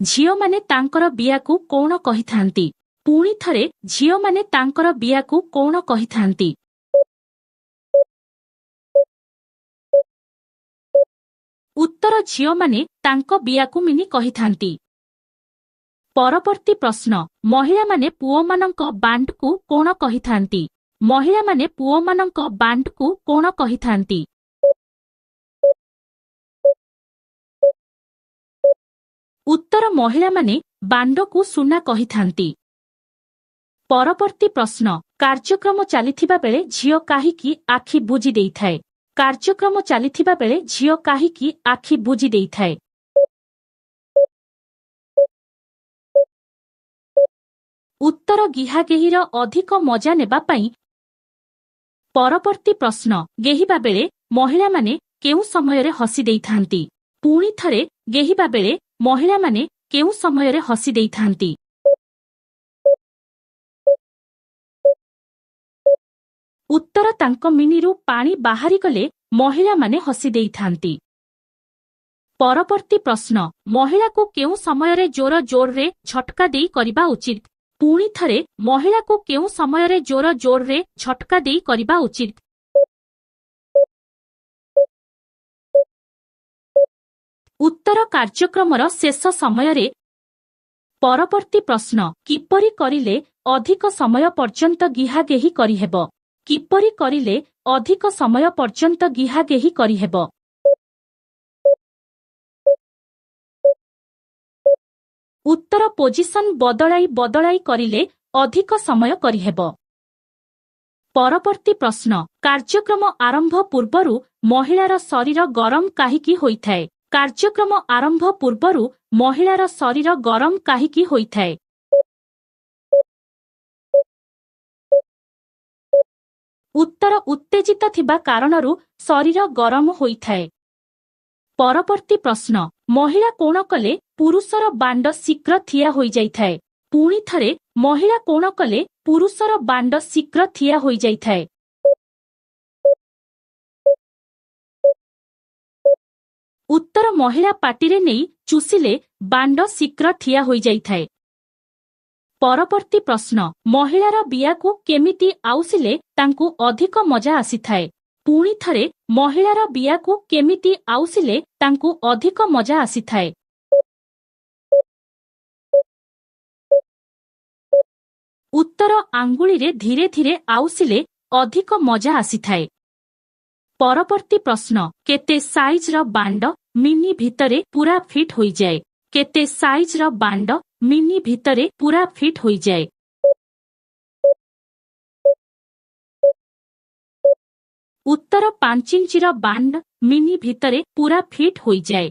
ଝିଅମାନେ ତାଙ୍କର ବିୟାକୁ କଣ କହିଥାନ୍ତି? ପୁଣି ଥରେ ଝିଅମାନେ ତାଙ୍କର ବିୟାକୁ କଣ କହିଥାନ୍ତି? ଉତ୍ତର ଝିଅମାନେ ତାଙ୍କ ବିୟାକୁ ମିନି କହିଥାନ୍ତି। ପରବର୍ତ୍ତୀ ପ୍ରଶ୍ନ ମହିଳାମାନେ ପୁଅମାନଙ୍କ ବାଣ୍ଡକୁ କଣ କହିଥାନ୍ତି? ମହିଳାମାନେ ପୁଅମାନଙ୍କ ବାଣ୍ଡକୁ କଣ କହିଥାନ୍ତି? ଉତ୍ତର ମହିଳାମାନେ ବାଣ୍ଡକୁ ସୁନା କହିଥାନ୍ତି। ପରବର୍ତ୍ତୀ ପ୍ରଶ୍ନ କାର୍ଯ୍ୟକ୍ରମ ଚାଲିଥିବା ବେଳେ ଝିଅ କାହିଁକି ଆଖି ବୁଜି ଦେଇଥାଏ? କାର୍ଯ୍ୟକ୍ରମ ଚାଲିଥିବା ବେଳେ ଝିଅ କାହିଁକି ଆଖି ବୁଜି ଦେଇଥାଏ? ଉତ୍ତର ଗିହାଗେହିର ଅଧିକ ମଜା ନେବା ପାଇଁ। ପରବର୍ତ୍ତୀ ପ୍ରଶ୍ନ ଗେହିବା ବେଳେ ମହିଳାମାନେ କେଉଁ ସମୟରେ ହସି ଦେଇଥାନ୍ତି? ପୁଣି ଥରେ ଗେହିବା ବେଳେ ମହିଳାମାନେ କେଉଁ ସମୟରେ ହସି ଦେଇଥାନ୍ତି? ଉତ୍ତର ତାଙ୍କ ମିନିରୁ ପାଣି ବାହାରିଗଲେ ମହିଳାମାନେ ହସି ଦେଇଥାନ୍ତି। ପରବର୍ତ୍ତୀ ପ୍ରଶ୍ନ ମହିଳାକୁ କେଉଁ ସମୟରେ ଜୋର ଜୋରରେ ଝଟକା ଦେଇ କରିବା ଉଚିତ? ପୁଣି ଥରେ ମହିଳାକୁ କେଉଁ ସମୟରେ ଜୋର ଜୋରରେ ଝଟକା ଦେଇ କରିବା ଉଚିତ? ଉତ୍ତର କାର୍ଯ୍ୟକ୍ରମର ଶେଷ ସମୟରେ। ପରବର୍ତ୍ତୀ ପ୍ରଶ୍ନ କିପରି କରିଲେ ଅଧିକ ସମୟ ପର୍ଯ୍ୟନ୍ତ ଗିହାଗେହି କରିହେବ? କିପରି କରିଲେ ଅଧିକ ସମୟ ପର୍ଯ୍ୟନ୍ତ ଗିହାଗେହି କରିହେବ? ଉତ୍ତର ପୋଜିସନ ବଦଳାଇ ବଦଳାଇ କରିଲେ ଅଧିକ ସମୟ କରିହେବ। ପରବର୍ତ୍ତୀ ପ୍ରଶ୍ନ କାର୍ଯ୍ୟକ୍ରମ ଆରମ୍ଭ ପୂର୍ବରୁ ମହିଳାର ଶରୀର ଗରମ କାହିଁକି ହୋଇଥାଏ? କାର୍ଯ୍ୟକ୍ରମ ଆରମ୍ଭ ପୂର୍ବରୁ ମହିଳାର ଶରୀର ଗରମ କାହିଁକି ହୋଇଥାଏ? ଉତ୍ତର ଉତ୍ତେଜିତ ଥିବା କାରଣରୁ ଶରୀର ଗରମ ହୋଇଥାଏ। ପରବର୍ତ୍ତୀ ପ୍ରଶ୍ନ ମହିଳା କୋଣ କଲେ ପୁରୁଷର ବାଣ୍ଡ ଶୀଘ୍ର ଠିଆ ହୋଇଯାଇଥାଏ? ପୁଣି ଥରେ ମହିଳା କୋଣ କଲେ ପୁରୁଷର ବାଣ୍ଡ ଶୀଘ୍ର ଠିଆ ହୋଇଯାଇଥାଏ? ଉତ୍ତର ମହିଳା ପାଟିରେ ନେଇ ଚୁଷିଲେ ବାଣ୍ଡ ଶୀଘ୍ର ଠିଆ ହୋଇଯାଇଥାଏ। ପରବର୍ତ୍ତୀ ପ୍ରଶ୍ନ ମହିଳାର ବିୟାକୁ କେମିତି ଆଉସିଲେ ତାଙ୍କୁ ଅଧିକ ମଜା ଆସିଥାଏ? ପୁଣି ଥରେ ମହିଳାର ବିୟାକୁ କେମିତି ଆଉସିଲେ ତାଙ୍କୁ ଅଧିକ ମଜା ଆସିଥାଏ? ଉତ୍ତର ଆଙ୍ଗୁଳିରେ ଧୀରେ ଧୀରେ ଆଉସିଲେ ଅଧିକ ମଜା ଆସିଥାଏ। ପରବର୍ତ୍ତୀ ପ୍ରଶ୍ନ କେତେ ସାଇଜର ବାଣ୍ଡ ମିନି ଭିତରେ ପୁରା ଫିଟ୍ ହୋଇଯାଏ? କେତେ ସାଇଜର ବାଣ୍ଡ ମିନି ଭିତରେ ପୁରା ଫିଟ୍ ହୋଇଯାଏ? ଉତ୍ତର 5 ଇଞ୍ଚିର ବାଣ୍ଡ ମିନି ଭିତରେ ପୁରା ଫିଟ୍ ହୋଇଯାଏ।